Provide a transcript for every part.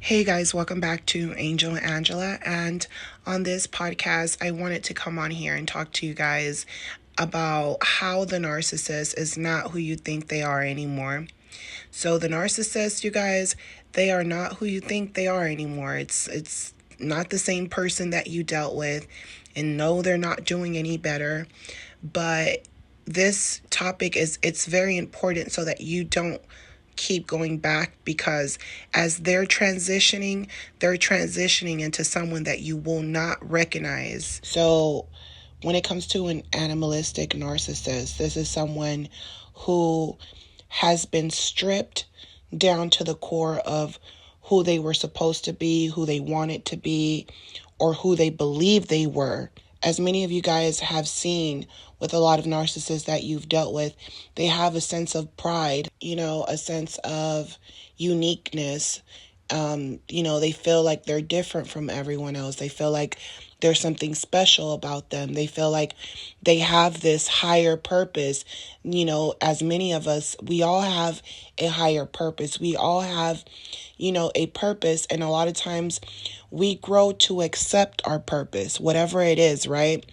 Hey guys, welcome back to Angel and Angela. And on this podcast, I wanted to come on here and talk to you guys about how the narcissist is not who you think they are anymore. So the narcissist, you guys, they are not who you think they are anymore. It's not the same person that you dealt with, and no, they're not doing any better. But this topic it's very important so that you don't keep going back, because as they're transitioning into someone that you will not recognize. So when it comes to an animalistic narcissist, this is someone who has been stripped down to the core of who they were supposed to be, who they wanted to be, or who they believe they were. As many of you guys have seen with a lot of narcissists that you've dealt with, they have a sense of pride, a sense of uniqueness. They feel like they're different from everyone else. They feel like there's something special about them. They feel like they have this higher purpose. As many of us, we all have a higher purpose. We all have, a purpose. And a lot of times we grow to accept our purpose, whatever it is, right?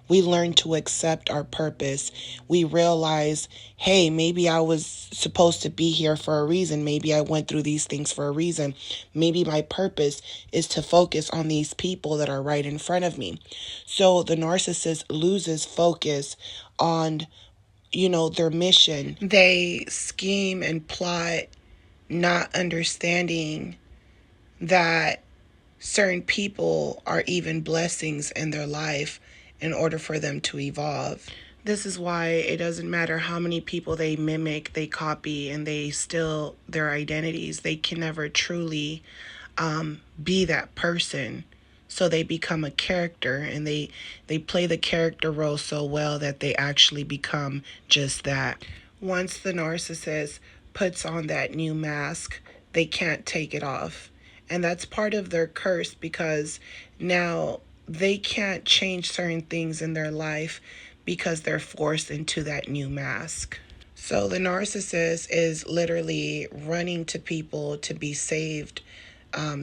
We learn to accept our purpose. We realize, hey, maybe I was supposed to be here for a reason. Maybe I went through these things for a reason. Maybe my purpose is to focus on these people that are right in front of me. So the narcissist loses focus on, their mission. They scheme and plot, not understanding that certain people are even blessings in their life in order for them to evolve. This is why it doesn't matter how many people they mimic, they copy, and they steal their identities. They can never truly be that person. So they become a character, and they play the character role so well that they actually become just that. Once the narcissist puts on that new mask, they can't take it off. And that's part of their curse, because now they can't change certain things in their life because they're forced into that new mask. So the narcissist is literally running to people to be saved,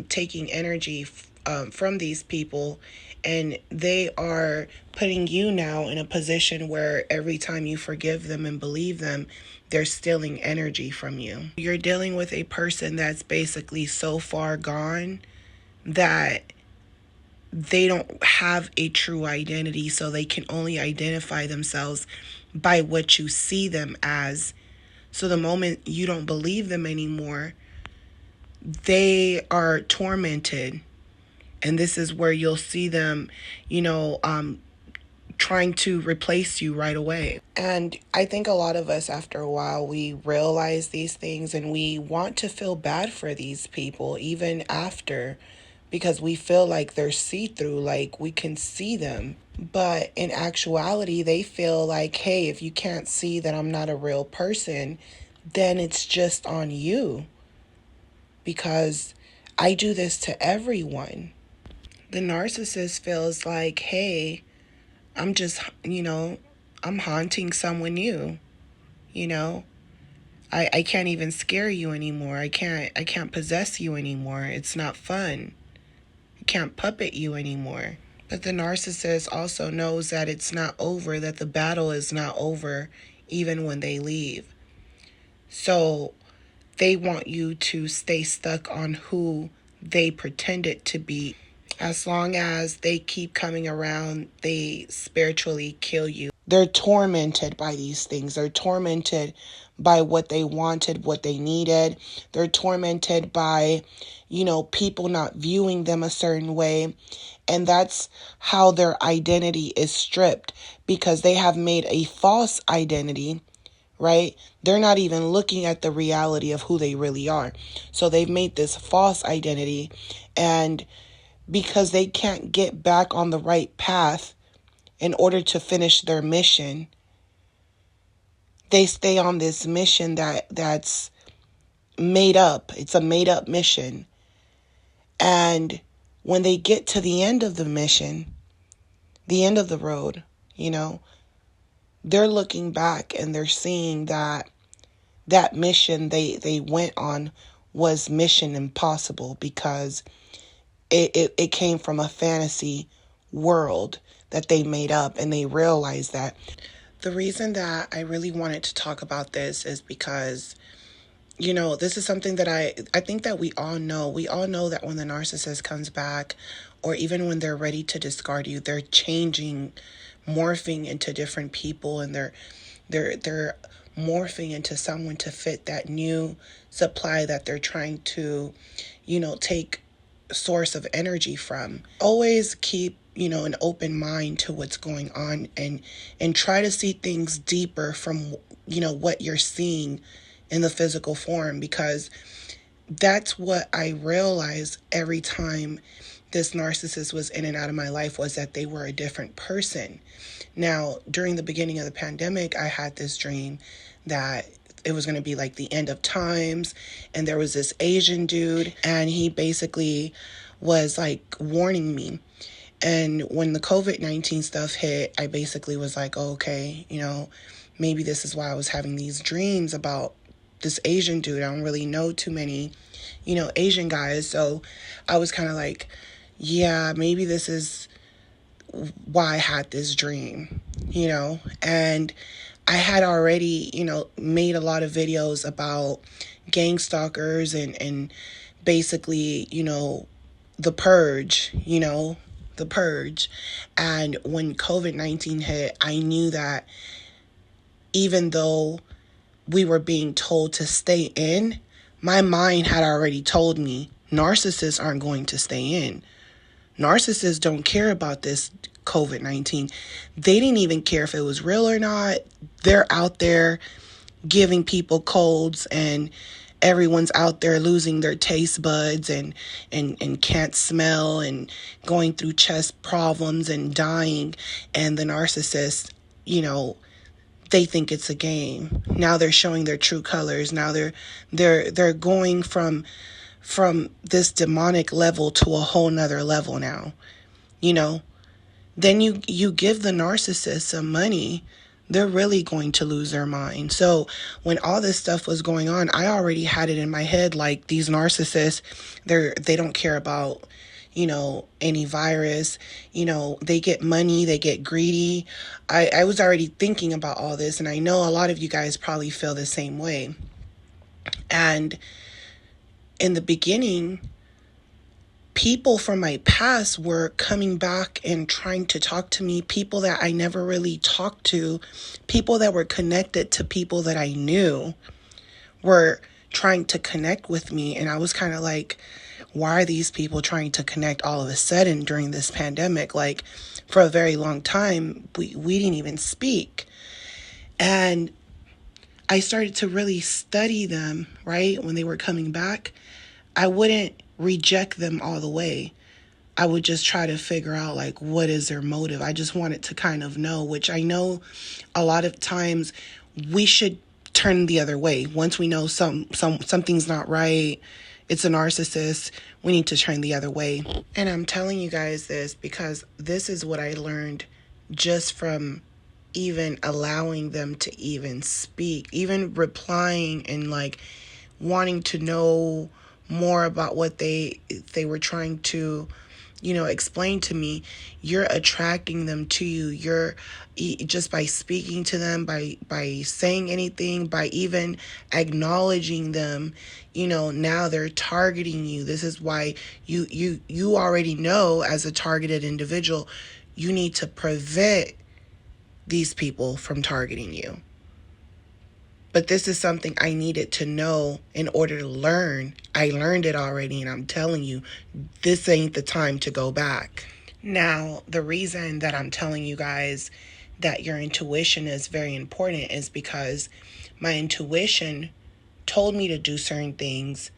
taking energy from these people, and they are putting you now in a position where every time you forgive them and believe them, they're stealing energy from you. You're dealing with a person that's basically so far gone that they don't have a true identity, so they can only identify themselves by what you see them as. So the moment you don't believe them anymore, they are tormented. And this is where you'll see them, trying to replace you right away. And I think a lot of us, after a while, we realize these things and we want to feel bad for these people even after, because we feel like they're see-through, like we can see them. But in actuality, they feel like, hey, if you can't see that I'm not a real person, then it's just on you, because I do this to everyone. The narcissist feels like, hey, I'm just, I'm haunting someone new. I can't even scare you anymore. I can't possess you anymore. It's not fun. I can't puppet you anymore. But the narcissist also knows that it's not over, that the battle is not over, even when they leave. So they want you to stay stuck on who they pretended to be. As long as they keep coming around, they spiritually kill you. They're tormented by these things. They're tormented by what they wanted, what they needed. They're tormented by, people not viewing them a certain way. And that's how their identity is stripped, because they have made a false identity, right? They're not even looking at the reality of who they really are. So they've made this false identity, and because they can't get back on the right path in order to finish their mission, they stay on this mission that's made up. It's a made up mission. And when they get to the end of the mission, the end of the road, you know. They're looking back and they're seeing that that mission they went on was mission impossible, because it came from a fantasy world that they made up, and they realized that. The reason that I really wanted to talk about this is because, this is something that I think that we all know. We all know that when the narcissist comes back, or even when they're ready to discard you, they're changing, morphing into different people, and they're morphing into someone to fit that new supply that they're trying to, take source of energy from. Always keep, an open mind to what's going on, and try to see things deeper from, what you're seeing in the physical form, because that's what I realized every time this narcissist was in and out of my life, was that they were a different person. Now, during the beginning of the pandemic, I had this dream that it was going to be like the end of times, and there was this Asian dude, and he basically was like warning me. And when the COVID-19 stuff hit, I basically was like, oh, okay, maybe this is why I was having these dreams about this Asian dude. I don't really know too many, Asian guys. So I was kind of like, yeah, maybe this is why I had this dream, and I had already, made a lot of videos about gang stalkers and basically, the purge, the purge. And when COVID-19 hit, I knew that even though we were being told to stay in, my mind had already told me narcissists aren't going to stay in. Narcissists don't care about this COVID-19. They didn't even care if it was real or not. They're out there giving people colds, and everyone's out there losing their taste buds and can't smell and going through chest problems and dying. And the narcissists, they think it's a game. Now they're showing their true colors. Now they're going from this demonic level to a whole nother level now. Then you give the narcissist some money, they're really going to lose their mind. So when all this stuff was going on, I already had it in my head, like, these narcissists, they don't care about, any virus, they get money, they get greedy. I was already thinking about all this, and I know a lot of you guys probably feel the same way. And in the beginning, people from my past were coming back and trying to talk to me, people that I never really talked to, people that were connected to people that I knew were trying to connect with me. And I was kind of like, why are these people trying to connect all of a sudden during this pandemic? Like, for a very long time, we didn't even speak. And I started to really study them, right? When they were coming back, I wouldn't reject them all the way. I would just try to figure out, like, what is their motive. I just wanted to kind of know, which I know a lot of times we should turn the other way. Once we know something's not right, it's a narcissist, we need to turn the other way. And I'm telling you guys this because this is what I learned just from even allowing them to even speak, even replying and like wanting to know more about what they were trying to, explain to me. You're attracting them to you. You're just by speaking to them, by saying anything, by even acknowledging them, now they're targeting you. This is why you already know, as a targeted individual, you need to prevent these people from targeting you. But this is something I needed to know in order to learn. I learned it already, and I'm telling you, this ain't the time to go back. Now, the reason that I'm telling you guys that your intuition is very important is because my intuition told me to do certain things,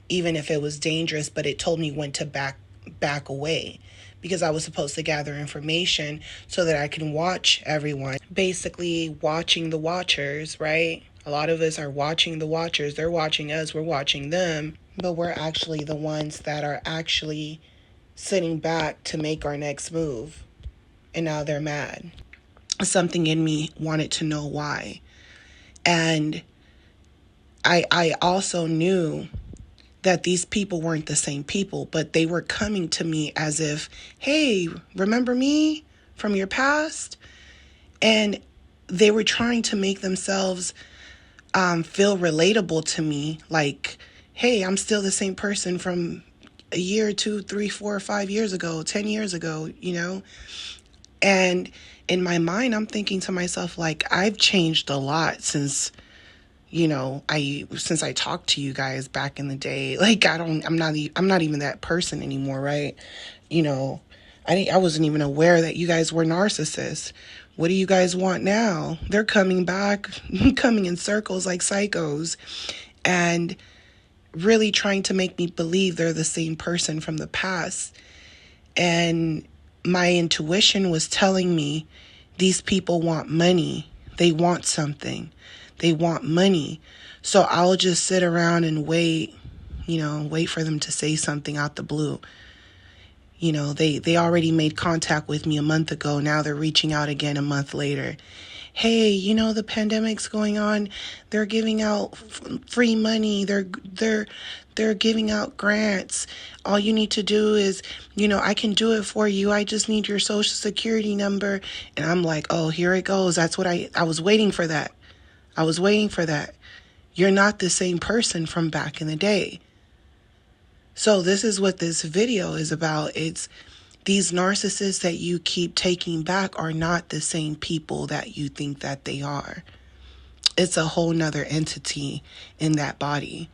even if it was dangerous, but it told me when to back away, because I was supposed to gather information so that I can watch everyone. Basically, watching the watchers, right? A lot of us are watching the watchers. They're watching us, we're watching them, but we're actually the ones that are actually sitting back to make our next move. and now they're mad. Something in me wanted to know why. And I also knew that these people weren't the same people, but they were coming to me as if, hey, remember me from your past? And they were trying to make themselves feel relatable to me. Like, hey, I'm still the same person from a year, 2, 3, 4, 5 years ago, 10 years ago, And in my mind, I'm thinking to myself, like, I've changed a lot since I talked to you guys back in the day. Like, I'm not even that person anymore, right? I wasn't even aware that you guys were narcissists. What do you guys want now? They're coming back, coming in circles like psychos, and really trying to make me believe they're the same person from the past. And my intuition was telling me these people want money. They want something. They want money. So I'll just sit around and wait for them to say something out the blue. They already made contact with me a month ago. Now they're reaching out again a month later. Hey, the pandemic's going on. They're giving out free money. They're giving out grants. All you need to do is, I can do it for you. I just need your social security number. And I'm like, oh, here it goes. That's what I was waiting for that. I was waiting for that. You're not the same person from back in the day. So this is what this video is about. It's these narcissists that you keep taking back are not the same people that you think that they are. It's a whole nother entity in that body.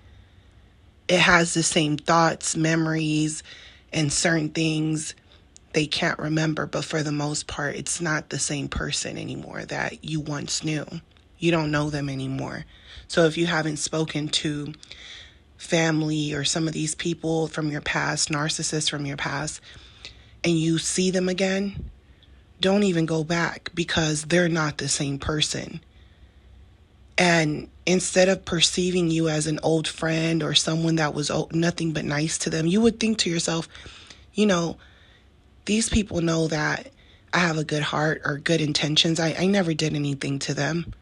It has the same thoughts, memories, and certain things they can't remember. But for the most part, it's not the same person anymore that you once knew. You don't know them anymore. So if you haven't spoken to family or some of these people from your past, narcissists from your past, and you see them again, don't even go back, because they're not the same person. And instead of perceiving you as an old friend or someone that was nothing but nice to them, you would think to yourself, these people know that I have a good heart or good intentions. I never did anything to them.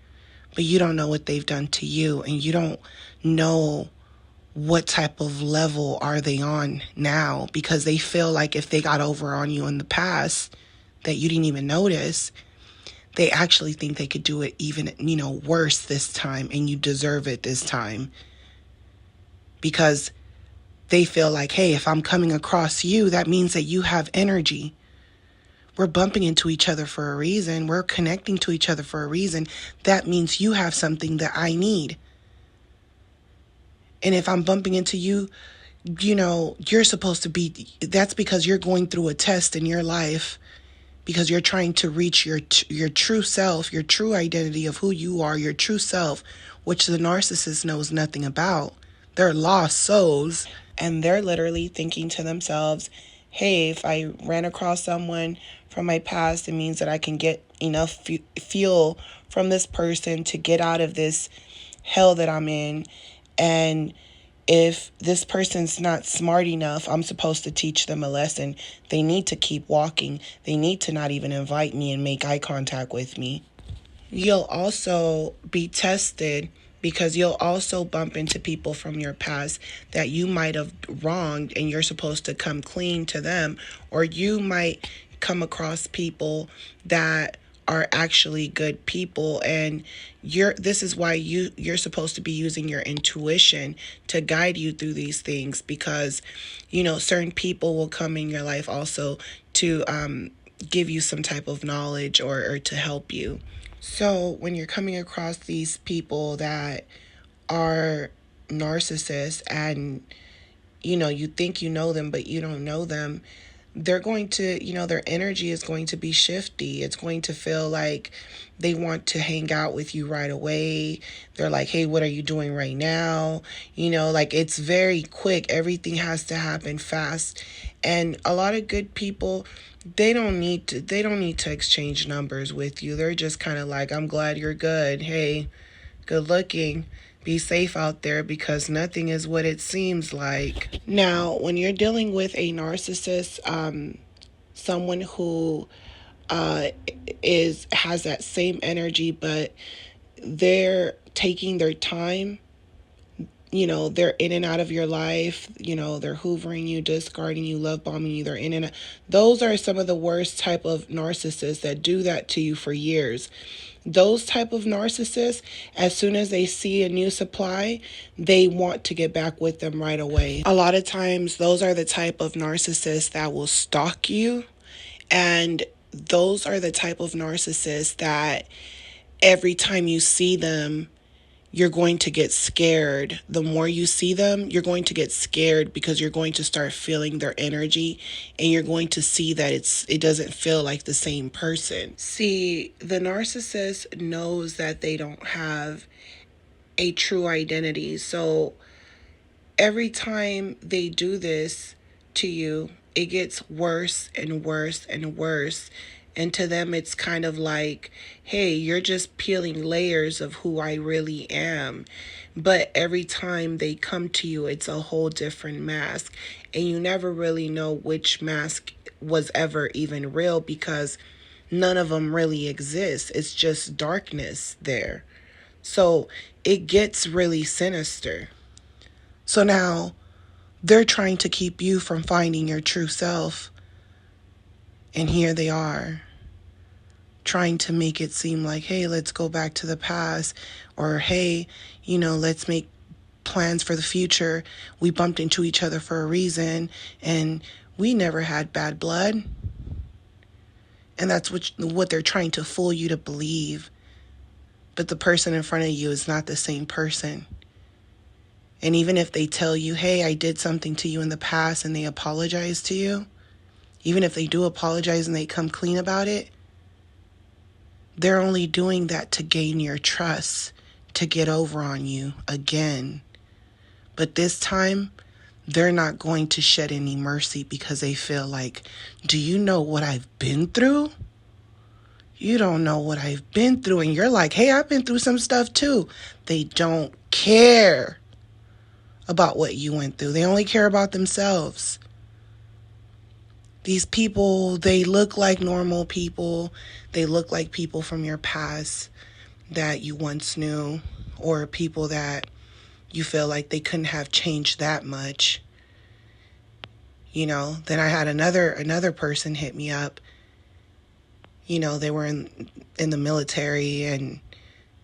But you don't know what they've done to you, and you don't know what type of level are they on now, because they feel like if they got over on you in the past that you didn't even notice, they actually think they could do it even, worse this time, and you deserve it this time. Because they feel like, hey, if I'm coming across you, that means that you have energy. We're bumping into each other for a reason. We're connecting to each other for a reason. That means you have something that I need. And if I'm bumping into you, you're supposed to be, that's because you're going through a test in your life, because you're trying to reach your true self, your true identity of who you are, your true self, which the narcissist knows nothing about. They're lost souls, and they're literally thinking to themselves, hey, if I ran across someone from my past, it means that I can get enough fuel from this person to get out of this hell that I'm in. And if this person's not smart enough, I'm supposed to teach them a lesson. They need to keep walking. They need to not even invite me and make eye contact with me. You'll also be tested, because you'll also bump into people from your past that you might have wronged, and you're supposed to come clean to them. Or you might come across people that are actually good people, and this is why you're supposed to be using your intuition to guide you through these things, because certain people will come in your life also to give you some type of knowledge or to help you. So when you're coming across these people that are narcissists, and you think you know them but you don't know them, they're going to, their energy is going to be shifty. It's going to feel like they want to hang out with you right away. They're like, hey, what are you doing right now? Like, it's very quick. Everything has to happen fast. And a lot of good people, they don't need to exchange numbers with you. They're just kind of like, I'm glad you're good. Hey, good looking. Be safe out there, because nothing is what it seems like. Now, when you're dealing with a narcissist, someone who uh, has that same energy, but they're taking their time. They're in and out of your life. They're hoovering you, discarding you, love bombing you. They're in and out. Those are some of the worst type of narcissists that do that to you for years. Those type of narcissists, as soon as they see a new supply, they want to get back with them right away. A lot of times, those are the type of narcissists that will stalk you. And those are the type of narcissists that every time you see them, you're going to get scared. The more you see them, you're going to get scared because you're going to start feeling their energy, and you're going to see that it doesn't feel like the same person. See, the narcissist knows that they don't have a true identity. So every time they do this to you, it gets worse and worse and worse. And to them, it's kind of like, hey, you're just peeling layers of who I really am. But every time they come to you, it's a whole different mask. And you never really know which mask was ever even real, because none of them really exist. It's just darkness there. So it gets really sinister. So now they're trying to keep you from finding your true self. And here they are, trying to make it seem like, hey, let's go back to the past. Or, hey, let's make plans for the future. We bumped into each other for a reason, and we never had bad blood. And that's what they're trying to fool you to believe. But the person in front of you is not the same person. And even if they tell you, hey, I did something to you in the past, and they apologize to you, even if they do apologize and they come clean about it, they're only doing that to gain your trust, to get over on you again. But this time, they're not going to shed any mercy, because they feel like, do you know what I've been through? You don't know what I've been through. And you're like, hey, I've been through some stuff too. They don't care about what you went through. They only care about themselves. These people, they look like normal people. They look like people from your past that you once knew, or people that you feel like they couldn't have changed that much. Then I had another person hit me up. They were in the military, and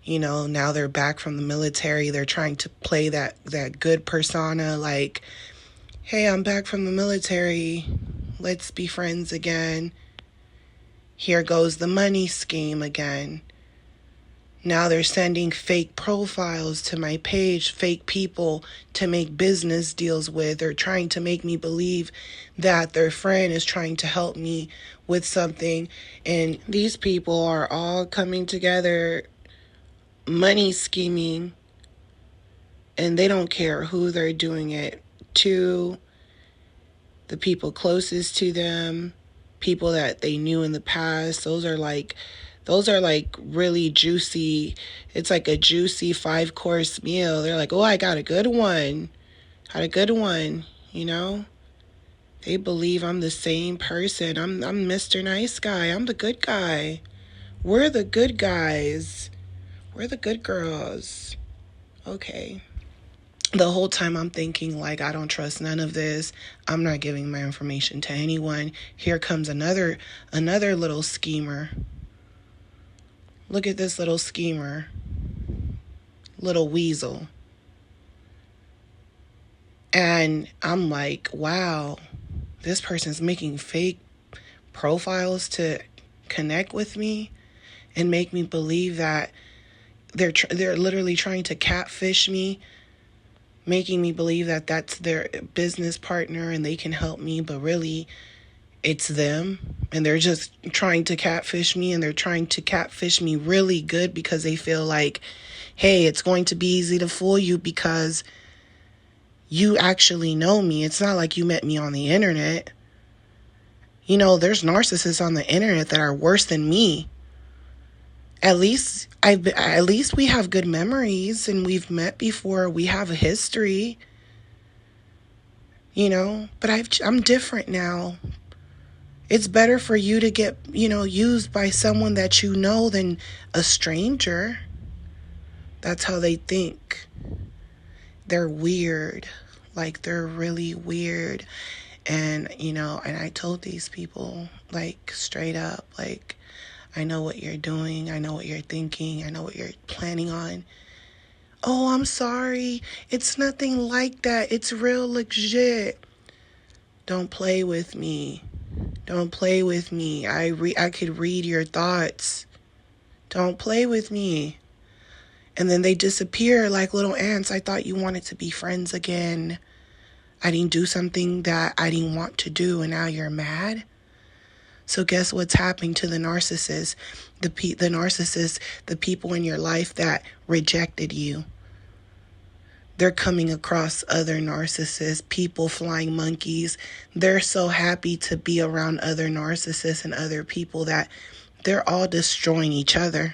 now they're back from the military. They're trying to play that good persona, like, hey, I'm back from the military. Let's be friends again. Here goes the money scheme again. Now they're sending fake profiles to my page, fake people to make business deals with. They're trying to make me believe that their friend is trying to help me with something. And these people are all coming together, money scheming, and they don't care who they're doing it to. The people closest to them, people that they knew in the past, those are like really juicy. It's like a juicy 5-course meal. They're like, oh, I got a good one. They believe I'm the same person. I'm Mr. Nice Guy. I'm the good guy. We're the good guys. We're the good girls. Okay. The whole time I'm thinking, like, I don't trust none of this. I'm not giving my information to anyone. Here comes another little schemer. Look at this little schemer. Little weasel. And I'm like, wow, this person's making fake profiles to connect with me and make me believe that they're literally trying to catfish me, making me believe that that's their business partner and they can help me, but really it's them, and they're just trying to catfish me, and they're trying to catfish me really good because they feel like, hey, it's going to be easy to fool you because you actually know me. It's not like you met me on the internet. There's narcissists on the internet that are worse than me. At least we have good memories, and we've met before. We have a history, but I'm different now. It's better for you to get, used by someone that you know than a stranger. That's how they think. They're weird. Like, they're really weird. And, and I told these people, like, straight up, like, I know what you're doing. I know what you're thinking. I know what you're planning on. Oh, I'm sorry. It's nothing like that. It's real legit. Don't play with me. Don't play with me. I could read your thoughts. Don't play with me. And then they disappear like little ants. I thought you wanted to be friends again. I didn't do something that I didn't want to do, and now you're mad? So guess what's happening to the narcissist? The narcissist, the people in your life that rejected you. They're coming across other narcissists, people, flying monkeys. They're so happy to be around other narcissists and other people that they're all destroying each other.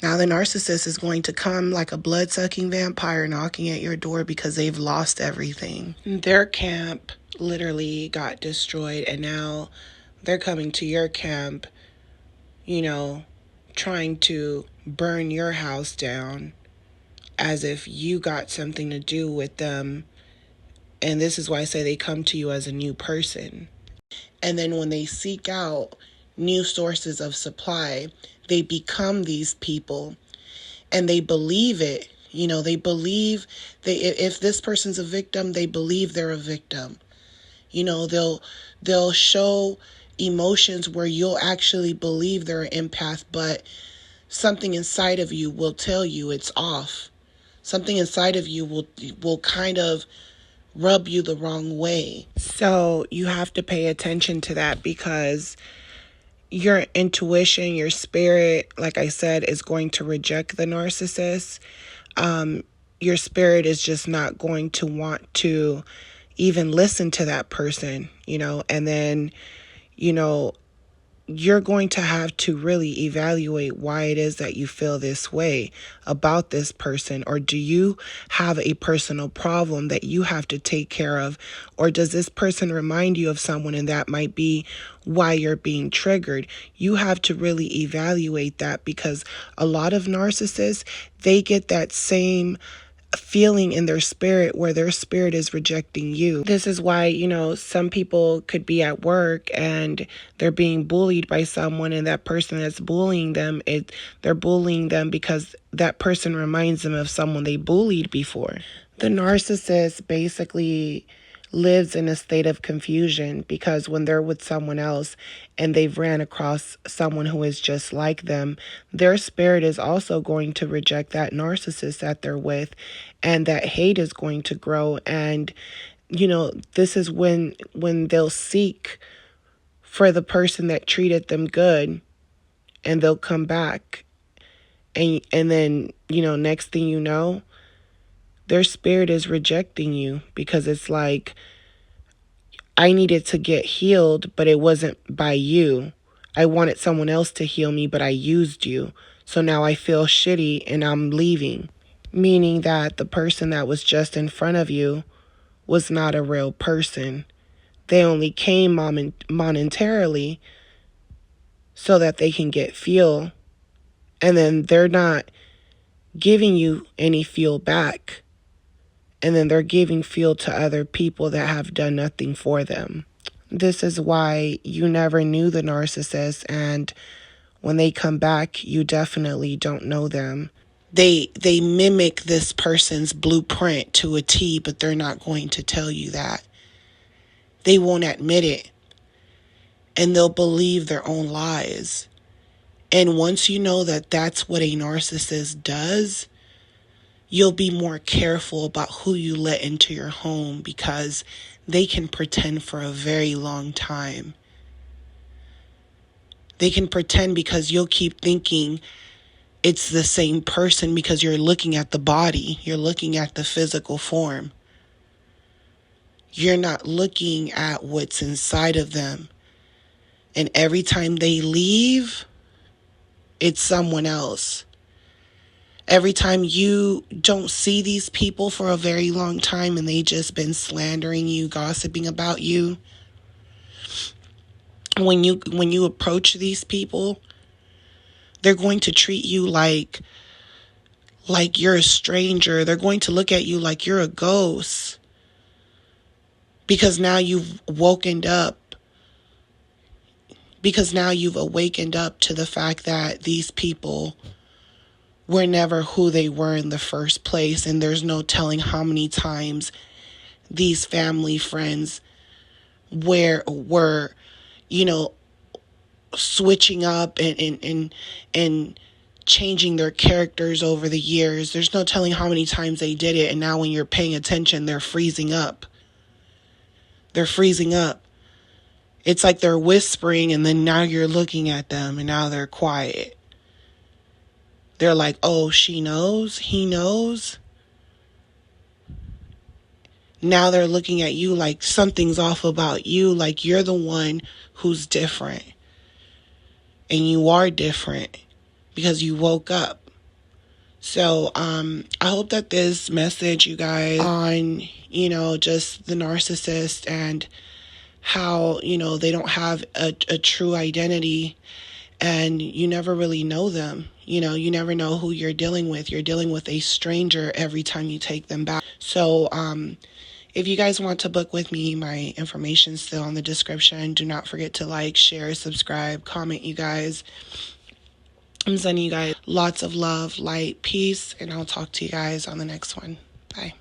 Now the narcissist is going to come like a blood-sucking vampire knocking at your door because they've lost everything. Their camp literally got destroyed, and now they're coming to your camp, trying to burn your house down as if you got something to do with them. And this is why I say they come to you as a new person. And then when they seek out new sources of supply, they become these people, and they believe it. They believe if this person's a victim, they believe they're a victim. They'll show emotions where you'll actually believe they're an empath, but something inside of you will tell you it's off. Something inside of you will kind of rub you the wrong way. So you have to pay attention to that, because your intuition, your spirit, like I said, is going to reject the narcissist. Your spirit is just not going to want to even listen to that person, and then, you're going to have to really evaluate why it is that you feel this way about this person. Or do you have a personal problem that you have to take care of? Or does this person remind you of someone, and that might be why you're being triggered? You have to really evaluate that, because a lot of narcissists, they get that same feeling in their spirit where their spirit is rejecting you. This is why, some people could be at work and they're being bullied by someone, and that person that's bullying them, they're bullying them because that person reminds them of someone they bullied before. The narcissist basically lives in a state of confusion, because when they're with someone else and they've ran across someone who is just like them, their spirit is also going to reject that narcissist that they're with, and that hate is going to grow. And this is when they'll seek for the person that treated them good, and they'll come back, and then next thing you know, their spirit is rejecting you, because it's like, I needed to get healed, but it wasn't by you. I wanted someone else to heal me, but I used you. So now I feel shitty and I'm leaving. Meaning that the person that was just in front of you was not a real person. They only came monetarily so that they can get fuel. And then they're not giving you any fuel back. And then they're giving fuel to other people that have done nothing for them. This is why you never knew the narcissist, and when they come back, you definitely don't know them. They mimic this person's blueprint to a T, but they're not going to tell you that. They won't admit it, and they'll believe their own lies. And once you know that that's what a narcissist does, you'll be more careful about who you let into your home, because they can pretend for a very long time. They can pretend because you'll keep thinking it's the same person, because you're looking at the body. You're looking at the physical form. You're not looking at what's inside of them. And every time they leave, it's someone else. Every time you don't see these people for a very long time and they just been slandering you, gossiping about you, when you approach these people, they're going to treat you like you're a stranger. They're going to look at you like you're a ghost, because now you've woken up. Because now you've awakened up to the fact that these people were never who they were in the first place. And there's no telling how many times these family friends were switching up and changing their characters over the years. There's no telling how many times they did it. And now when you're paying attention, they're freezing up. They're freezing up. It's like they're whispering, and then now you're looking at them, and now they're quiet. They're like, oh, she knows, he knows. Now they're looking at you like something's off about you, like you're the one who's different. And you are different because you woke up. So I hope that this message, you guys, on, just the narcissist and how, they don't have a true identity, and you never really know them. You never know who you're dealing with. You're dealing with a stranger every time you take them back. So if you guys want to book with me, my information's still in the description. Do not forget to like, share, subscribe, comment, you guys. I'm sending you guys lots of love, light, peace, and I'll talk to you guys on the next one. Bye.